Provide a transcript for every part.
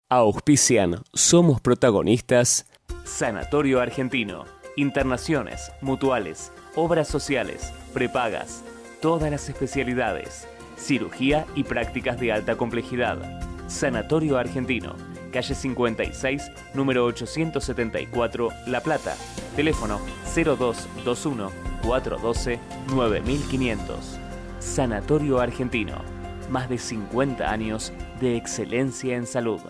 Auspician Somos Protagonistas, Sanatorio Argentino, internaciones, mutuales, obras sociales, prepagas, todas las especialidades, cirugía y prácticas de alta complejidad. Sanatorio Argentino, calle 56, número 874, La Plata. Teléfono 0221 412 9500. Sanatorio Argentino, más de 50 años de excelencia en salud.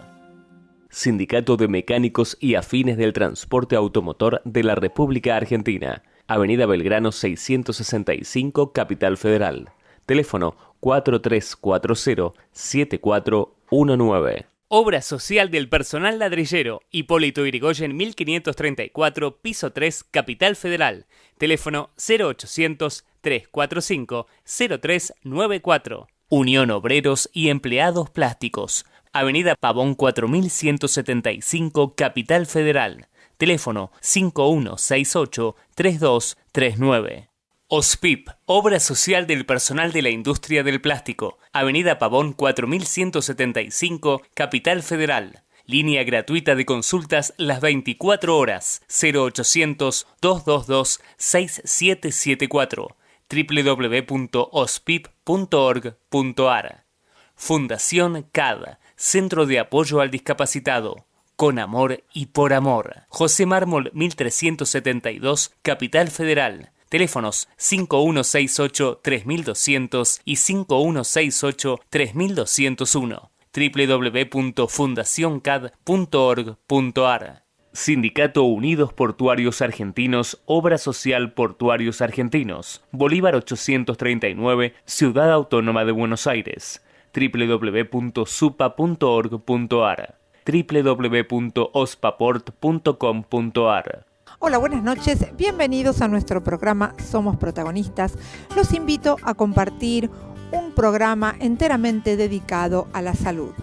Sindicato de Mecánicos y Afines del Transporte Automotor de la República Argentina. Avenida Belgrano 665, Capital Federal. Teléfono 4340-7419. Obra social del personal ladrillero. Hipólito Yrigoyen 1534, piso 3, Capital Federal. Teléfono 0800-345-0394. Unión Obreros y Empleados Plásticos. Avenida Pavón 4175, Capital Federal. Teléfono 5168-3239. OSPIP, Obra Social del Personal de la Industria del Plástico. Avenida Pavón 4175, Capital Federal. Línea gratuita de consultas las 24 horas. 0800-222-6774. www.ospip.org.ar. Fundación CAD, Centro de Apoyo al Discapacitado. Con amor y por amor. José Mármol 1372, Capital Federal. Teléfonos 5168-3200 y 5168-3201. www.fundacioncad.org.ar. Sindicato Unidos Portuarios Argentinos, Obra Social Portuarios Argentinos. Bolívar 839, Ciudad Autónoma de Buenos Aires. www.supa.org.ar. www.ospaport.com.ar. Hola, buenas noches, bienvenidos a nuestro programa Somos Protagonistas. Los invito a compartir un programa enteramente dedicado a la salud.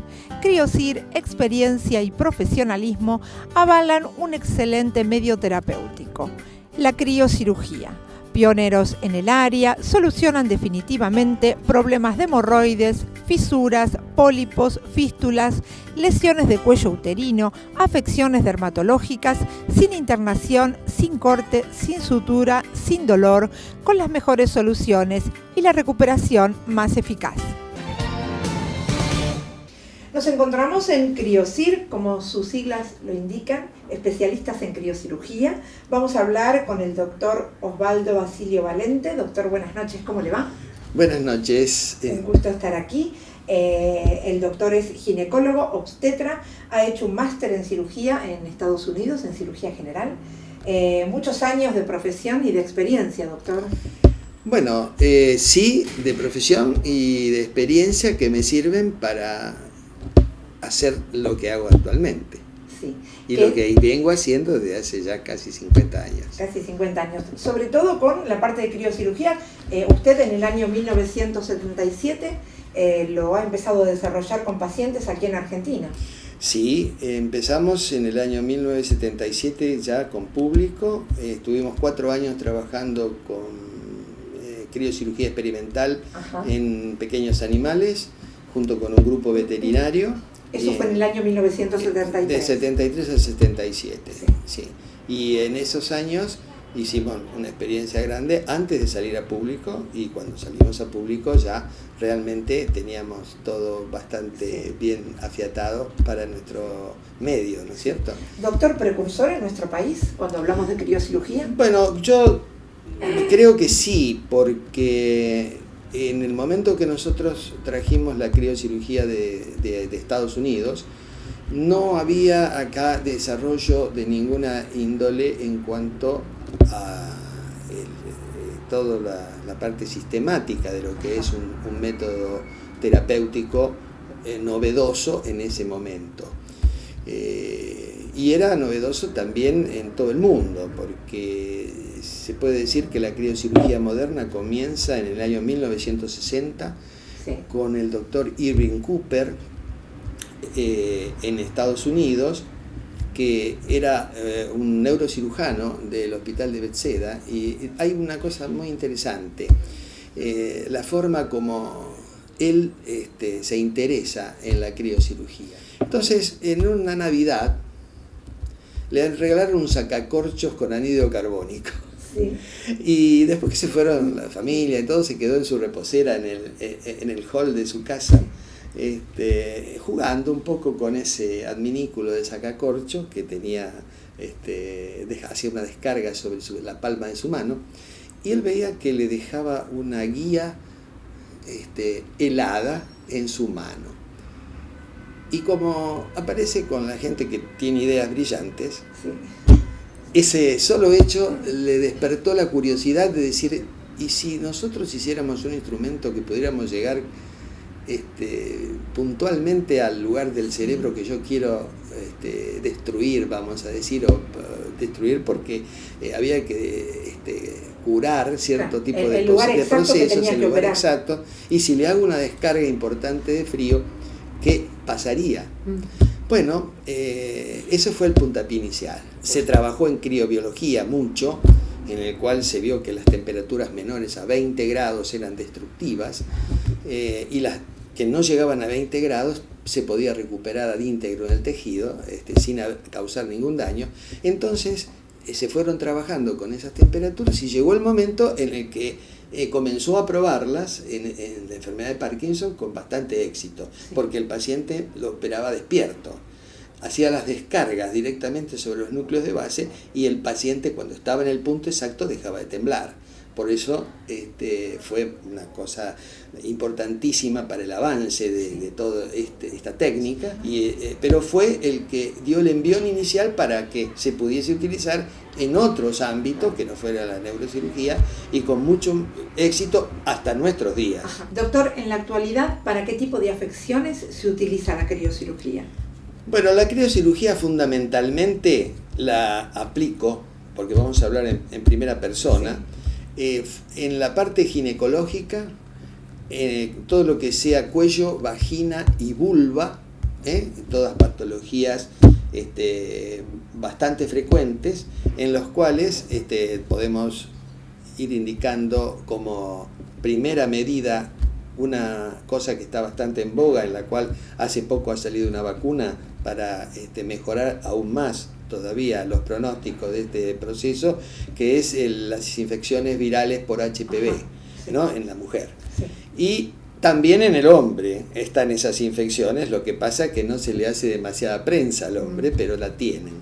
Criosir, experiencia y profesionalismo avalan un excelente medio terapéutico, la criocirugía. Pioneros en el área, solucionan definitivamente problemas de hemorroides, fisuras, pólipos, fístulas, lesiones de cuello uterino, afecciones dermatológicas, sin internación, sin corte, sin sutura, sin dolor, con las mejores soluciones y la recuperación más eficaz. Nos encontramos en Criosir, como sus siglas lo indican, especialistas en criocirugía. Vamos a hablar con el doctor Osvaldo Basilio Valente. Doctor, buenas noches, ¿cómo le va? Buenas noches. Un gusto estar aquí. El doctor es ginecólogo, obstetra, ha hecho un máster en cirugía en Estados Unidos, en cirugía general. Muchos años de profesión y de experiencia, doctor. Bueno, sí, de profesión y de experiencia que me sirven para hacer lo que hago actualmente. Sí. Y lo que vengo haciendo desde hace ya casi 50 años. Casi 50 años. Sobre todo con la parte de criocirugía. Usted en el año 1977 lo ha empezado a desarrollar con pacientes aquí en Argentina. Sí, empezamos en el año 1977 ya con público. Estuvimos 4 años trabajando con criocirugía experimental. Ajá. En pequeños animales, junto con un grupo veterinario. Eso fue en el año 1973. De 73 al 77, sí. Sí. Y en esos años hicimos una experiencia grande antes de salir a público, y cuando salimos a público ya realmente teníamos todo bastante bien afiatado para nuestro medio, ¿no es cierto? Doctor, precursor en nuestro país cuando hablamos de criocirugía. Bueno, yo creo que sí, porque en el momento que nosotros trajimos la criocirugía de Estados Unidos, no había acá desarrollo de ninguna índole en cuanto a toda la parte sistemática de lo que es un método terapéutico novedoso en ese momento. Y era novedoso también en todo el mundo, porque se puede decir que la criocirugía moderna comienza en el año 1960, sí, con el doctor Irving Cooper en Estados Unidos, que era un neurocirujano del Hospital de Bethesda. Y hay una cosa muy interesante, la forma como él se interesa en la criocirugía. Entonces, en una Navidad, le regalaron un sacacorchos con anhídrido carbónico. Sí. Y después que se fueron la familia y todo, se quedó en su reposera en el hall de su casa, jugando un poco con ese adminículo de sacacorchos que tenía, hacía una descarga sobre la palma de su mano, y él veía que le dejaba una guía helada en su mano. Y como aparece con la gente que tiene ideas brillantes, sí, ese solo hecho le despertó la curiosidad de decir, ¿y si nosotros hiciéramos un instrumento que pudiéramos llegar puntualmente al lugar del cerebro que yo quiero destruir, vamos a decir, o destruir porque había que curar cierto tipo de procesos, el lugar exacto, y si le hago una descarga importante de frío, ¿qué pasaría? Bueno, ese fue el puntapié inicial. Se trabajó en criobiología mucho, en el cual se vio que las temperaturas menores a 20 grados eran destructivas, y las que no llegaban a 20 grados se podía recuperar ad íntegro en el tejido sin causar ningún daño. Entonces se fueron trabajando con esas temperaturas y llegó el momento en el que comenzó a probarlas en la enfermedad de Parkinson con bastante éxito, porque el paciente lo operaba despierto, hacía las descargas directamente sobre los núcleos de base y el paciente, cuando estaba en el punto exacto, dejaba de temblar. Por eso fue una cosa importantísima para el avance de toda esta técnica, pero fue el que dio el envión inicial para que se pudiese utilizar en otros ámbitos que no fuera la neurocirugía, y con mucho éxito hasta nuestros días. Ajá. Doctor, en la actualidad, ¿para qué tipo de afecciones se utiliza la criocirugía? Bueno, la criocirugía fundamentalmente la aplico, porque vamos a hablar en primera persona, sí. En la parte ginecológica, todo lo que sea cuello, vagina y vulva, todas patologías bastante frecuentes, en los cuales podemos ir indicando como primera medida una cosa que está bastante en boga, en la cual hace poco ha salido una vacuna para mejorar aún más todavía los pronósticos de este proceso, que es las infecciones virales por HPV, ¿no? En la mujer. Sí. Y también en el hombre están esas infecciones, lo que pasa es que no se le hace demasiada prensa al hombre, pero la tienen.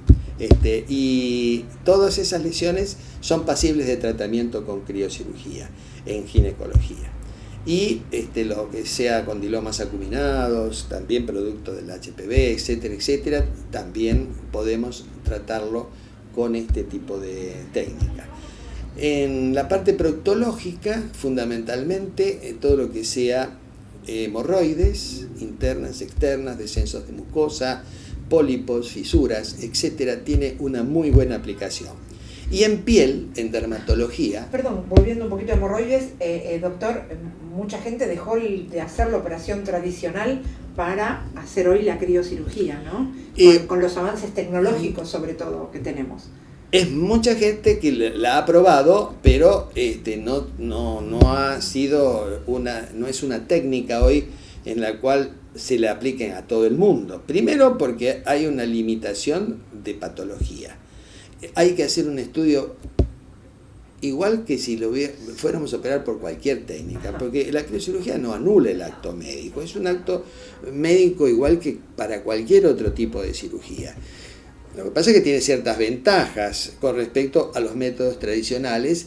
Y todas esas lesiones son pasibles de tratamiento con criocirugía en ginecología. Y lo que sea condilomas acuminados, también producto del HPV, etcétera, etcétera, también podemos tratarlo con este tipo de técnica. En la parte proctológica, fundamentalmente, todo lo que sea hemorroides, internas, externas, descensos de mucosa, pólipos, fisuras, etcétera, tiene una muy buena aplicación. Y en piel, en dermatología... Perdón, volviendo un poquito a hemorroides, doctor, mucha gente dejó de hacer la operación tradicional para hacer hoy la criocirugía, ¿no? Con los avances tecnológicos, sobre todo, que tenemos. Es mucha gente que la ha probado, pero no ha sido no es una técnica hoy en la cual se le apliquen a todo el mundo. Primero porque hay una limitación de patología. Hay que hacer un estudio igual que si fuéramos a operar por cualquier técnica, porque la criocirugía no anula el acto médico, es un acto médico igual que para cualquier otro tipo de cirugía. Lo que pasa es que tiene ciertas ventajas con respecto a los métodos tradicionales,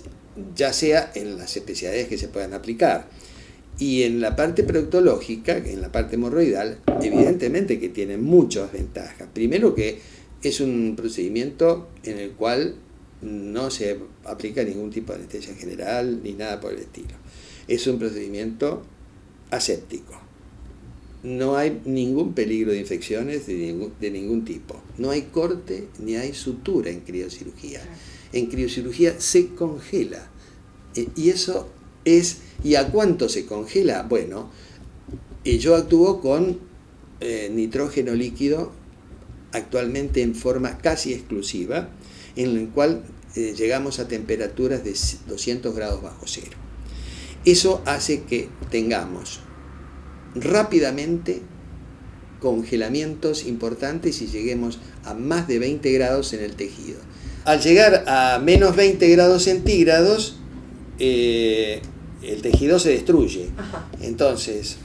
ya sea en las especialidades que se puedan aplicar. Y en la parte proctológica, en la parte hemorroidal, evidentemente que tiene muchas ventajas. Primero que es un procedimiento en el cual no se aplica ningún tipo de anestesia general ni nada por el estilo. Es un procedimiento aséptico. No hay ningún peligro de infecciones de ningún tipo. No hay corte ni hay sutura en criocirugía. En criocirugía se congela. Y eso es... ¿Y a cuánto se congela? Bueno, yo actúo con nitrógeno líquido, actualmente en forma casi exclusiva, en el cual llegamos a temperaturas de 200 grados bajo cero. Eso hace que tengamos rápidamente congelamientos importantes y lleguemos a más de 20 grados en el tejido. Al llegar a menos 20 grados centígrados, el tejido se destruye. Ajá. Entonces,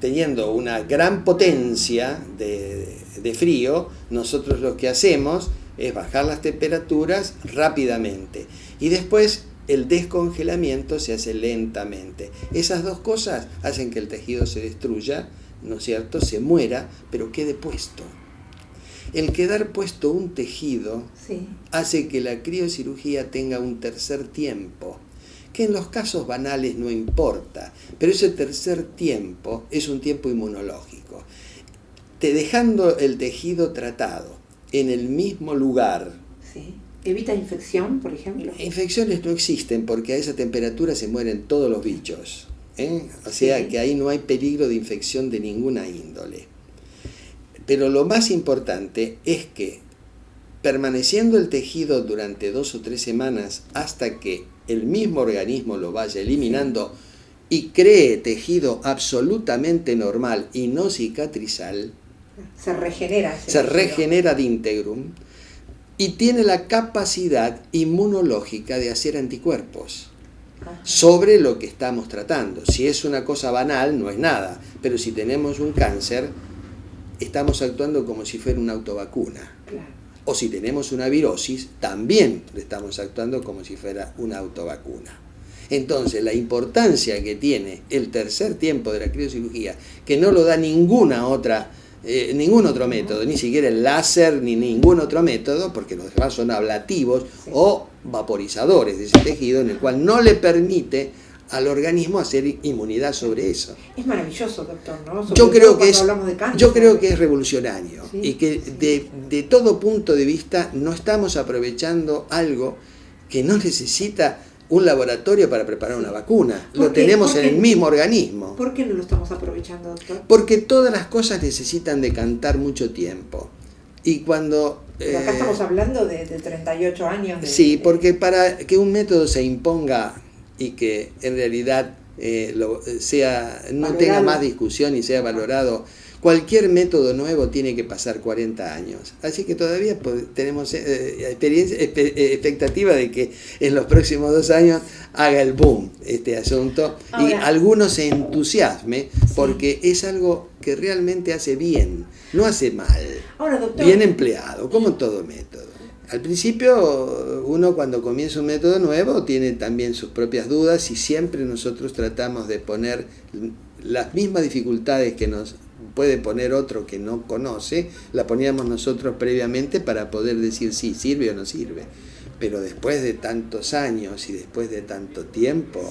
teniendo una gran potencia de frío, nosotros lo que hacemos es bajar las temperaturas rápidamente y después el descongelamiento se hace lentamente. Esas dos cosas hacen que el tejido se destruya, ¿no es cierto?, se muera, pero quede puesto. El quedar puesto un tejido hace que la criocirugía tenga un tercer tiempo, que en los casos banales no importa, pero ese tercer tiempo es un tiempo inmunológico. Dejando el tejido tratado en el mismo lugar. Sí. ¿Evita infección, por ejemplo? Infecciones no existen porque a esa temperatura se mueren todos los bichos. O sea que ahí no hay peligro de infección de ninguna índole. Pero lo más importante es que permaneciendo el tejido durante 2 o 3 semanas hasta que el mismo organismo lo vaya eliminando y cree tejido absolutamente normal y no cicatrizal, se regenera. Se regenera de integrum y tiene la capacidad inmunológica de hacer anticuerpos sobre lo que estamos tratando. Si es una cosa banal, no es nada, pero si tenemos un cáncer, estamos actuando como si fuera una autovacuna. Claro. O si tenemos una virosis, también estamos actuando como si fuera una autovacuna. Entonces, la importancia que tiene el tercer tiempo de la criocirugía, que no lo da ningún otro método, ni siquiera el láser, ni ningún otro método, porque los demás son ablativos o vaporizadores de ese tejido, en el cual no le permite al organismo hacer inmunidad sobre eso. Es maravilloso, doctor, ¿no? Yo creo que es revolucionario, ¿sí? Y que de todo punto de vista no estamos aprovechando algo que no necesita un laboratorio para preparar una vacuna. Lo tenemos en el mismo organismo. ¿Por qué no lo estamos aprovechando, doctor? Porque todas las cosas necesitan decantar mucho tiempo. Y cuando... Pero acá estamos hablando de 38 años. Sí, porque para que un método se imponga y que en realidad no tenga más discusión y sea valorado, cualquier método nuevo tiene que pasar 40 años. Así que todavía tenemos expectativa de que en los próximos 2 años haga el boom este asunto. Ahora, y algunos se entusiasme porque es algo que realmente hace bien, no hace mal. Ahora, doctor, bien empleado, como todo método. Al principio, uno cuando comienza un método nuevo tiene también sus propias dudas y siempre nosotros tratamos de poner las mismas dificultades que nos puede poner otro que no conoce, la poníamos nosotros previamente para poder decir si sirve o no sirve. Pero después de tantos años y después de tanto tiempo,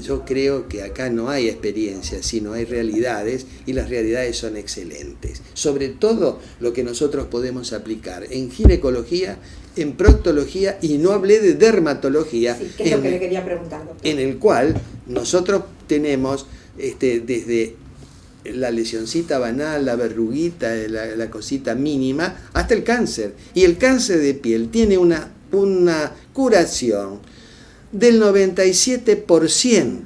yo creo que acá no hay experiencias, sino hay realidades, y las realidades son excelentes. Sobre todo lo que nosotros podemos aplicar en ginecología, en proctología, y no hablé de dermatología, que es lo que le quería preguntar, doctor. En el cual nosotros tenemos desde la lesioncita banal, la verruguita, la cosita mínima, hasta el cáncer. Y el cáncer de piel tiene una curación del 97%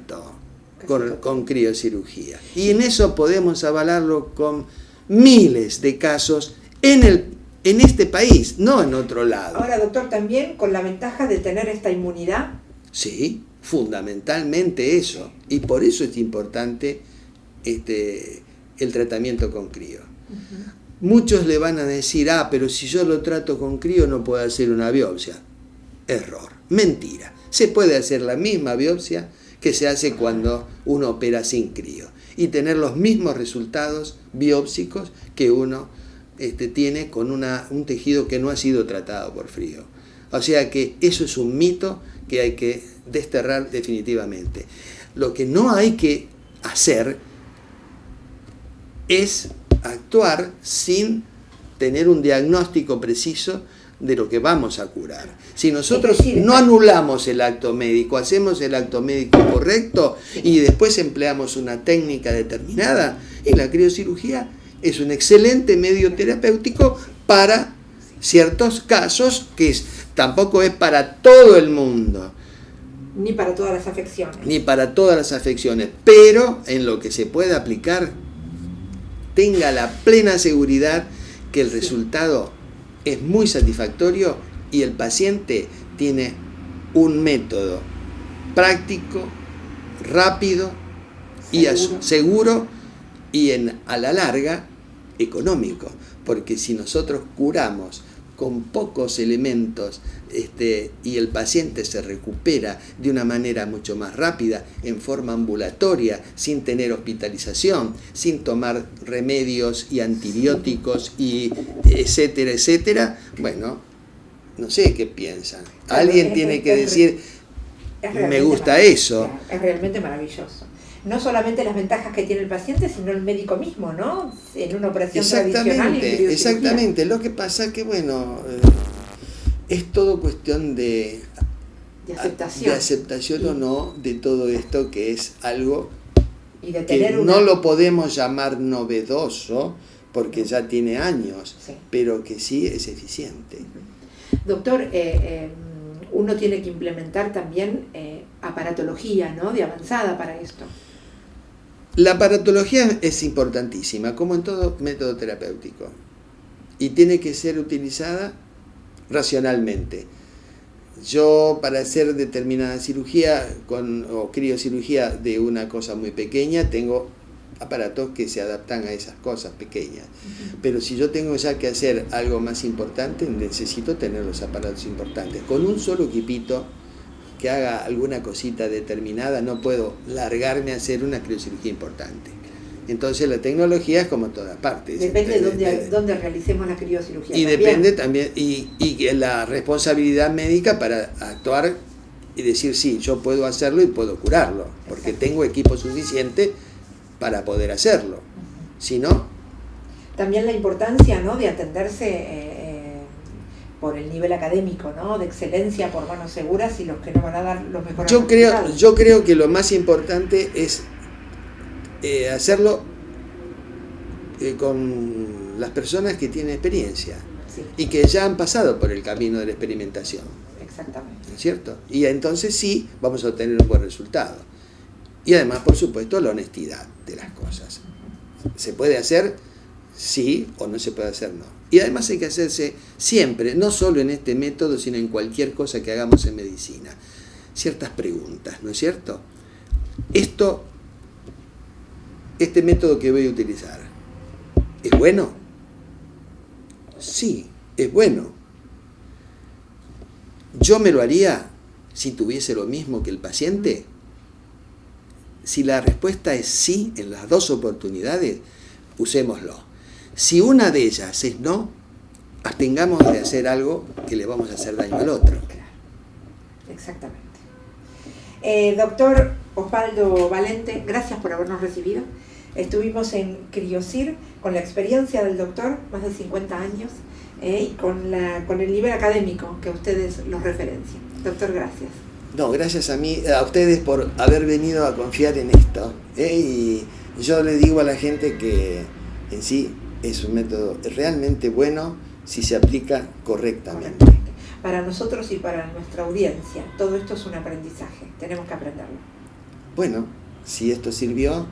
con criocirugía. Y en eso podemos avalarlo con miles de casos en este país, no en otro lado. Ahora, doctor, también con la ventaja de tener esta inmunidad. Sí, fundamentalmente eso. Y por eso es importante el tratamiento con crío. Uh-huh. Muchos le van a decir, pero si yo lo trato con crío no puedo hacer una biopsia. Error, mentira. Se puede hacer la misma biopsia que se hace cuando uno opera sin crío y tener los mismos resultados biópsicos que uno tiene con un tejido que no ha sido tratado por frío. O sea que eso es un mito que hay que desterrar definitivamente. Lo que no hay que hacer es actuar sin tener un diagnóstico preciso de lo que vamos a curar. Si nosotros no anulamos el acto médico, hacemos el acto médico correcto y después empleamos una técnica determinada, y la criocirugía es un excelente medio terapéutico para ciertos casos, que tampoco es para todo el mundo. Ni para todas las afecciones. Ni para todas las afecciones, pero en lo que se puede aplicar tenga la plena seguridad que el resultado es muy satisfactorio y el paciente tiene un método práctico, rápido y seguro y a la larga económico, porque si nosotros curamos con pocos elementos y el paciente se recupera de una manera mucho más rápida, en forma ambulatoria, sin tener hospitalización, sin tomar remedios y antibióticos y etcétera, etcétera, bueno, no sé qué piensan. Alguien tiene que decir, me gusta eso. Es realmente maravilloso. No solamente las ventajas que tiene el paciente, sino el médico mismo, ¿no? En una operación tradicional. Exactamente. Lo que pasa es que, bueno, es todo cuestión de aceptación o no de todo esto, que es algo y de que no lo podemos llamar novedoso, porque ya tiene años, pero que sí es eficiente. Doctor, uno tiene que implementar también aparatología, ¿no? De avanzada para esto. La aparatología es importantísima, como en todo método terapéutico, y tiene que ser utilizada racionalmente. Yo, para hacer determinada cirugía o criocirugía de una cosa muy pequeña, tengo aparatos que se adaptan a esas cosas pequeñas. Pero si yo tengo ya que hacer algo más importante, necesito tener los aparatos importantes. Con un solo equipito que haga alguna cosita determinada, no puedo largarme a hacer una criocirugía importante. Entonces la tecnología es como en todas partes. Depende de dónde realicemos la criocirugía. Y también depende también, y la responsabilidad médica para actuar y decir, sí, yo puedo hacerlo y puedo curarlo, porque tengo equipo suficiente para poder hacerlo. Si no... También la importancia, ¿no?, de atenderse por el nivel académico, ¿no?, de excelencia por manos seguras y los que no van a dar los mejores resultados. Yo creo que lo más importante es hacerlo con las personas que tienen experiencia y que ya han pasado por el camino de la experimentación. Exactamente. ¿No es cierto? Y entonces sí vamos a obtener un buen resultado. Y además, por supuesto, la honestidad de las cosas. ¿Se puede hacer? Sí, o no se puede hacer, no. Y además hay que hacerse siempre, no solo en este método, sino en cualquier cosa que hagamos en medicina, ciertas preguntas, ¿no es cierto? Este método que voy a utilizar, ¿es bueno? Sí, es bueno. ¿Yo me lo haría si tuviese lo mismo que el paciente? Si la respuesta es sí en las dos oportunidades, usémoslo. Si una de ellas es no, abstengamos de hacer algo que le vamos a hacer daño al otro. Claro. Exactamente. Doctor Osvaldo Valente, gracias por habernos recibido. Estuvimos en Criocir con la experiencia del doctor, más de 50 años, y con el nivel académico que ustedes los referencian. Doctor, gracias. No, gracias a ustedes por haber venido a confiar en esto. Y yo le digo a la gente que en sí es un método realmente bueno si se aplica correctamente. Para nosotros y para nuestra audiencia, todo esto es un aprendizaje, tenemos que aprenderlo. Bueno, si esto sirvió,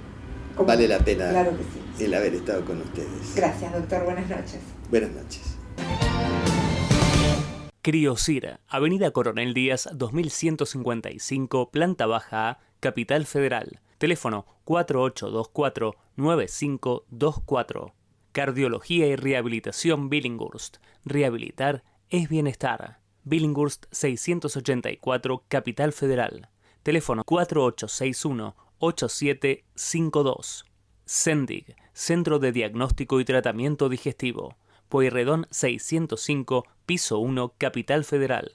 vale la pena, claro que sí, el haber estado con ustedes. Gracias, doctor, buenas noches. Buenas noches. Criocir, Avenida Coronel Díaz, 2155, planta baja A, Capital Federal. Teléfono 4824-9524. Cardiología y Rehabilitación Billinghurst. Rehabilitar es bienestar. Billinghurst 684, Capital Federal. Teléfono 4861-8752. Sendig, Centro de Diagnóstico y Tratamiento Digestivo. Pueyrredón 605, Piso 1, Capital Federal.